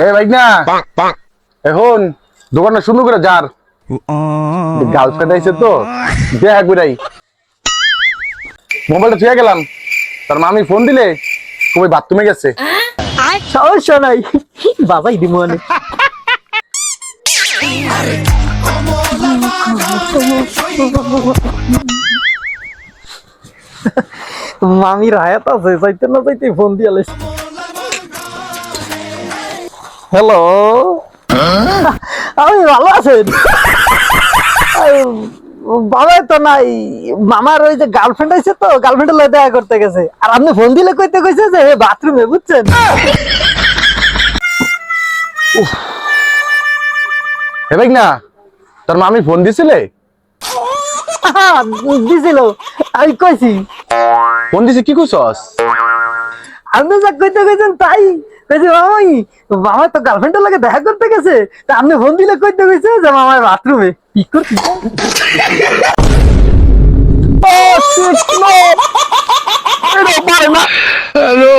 এ ভাই না এখন দোকানটা সুন্দর করে যার গার্লফ্রেন্ড আইছে তো দেখা কইরাই মোবাইলটা ছুঁয়ে গেলাম তার মামি ফোন দিলে কই বাথরুমে গেছে। সমস্যা নাই, বাবাই দিব অনেক। মামির হায়াত আছে, চাইতে না চাইতে ফোন দিয়ে আলিস। হ্যালো, আমি ভালো আছেন? বাবাই তো নাই, মামার ওই যে গার্লফ্রেন্ড আছে তো, গার্লফ্রেন্ডের লগে দেখা করতে গেছে। আর আপনি ফোন দিলে কইতে কইছে যে বাথরুমে, বুঝছেন? হে ভাই না তোর মামি ফোন দিছিলে? দিছিল, আমি কইছি। ফোন দিছে কি কইছস? আপনি যা কইতে কইছেন তাই কইছি। মামাই মামা তো গার্লফ্রেন্ডের লগে দেখা করতে গেছে, তা আপনি ফোন দিলে কইতে কইছে যে মামার বাথরুমে। কি করছি? হ্যালো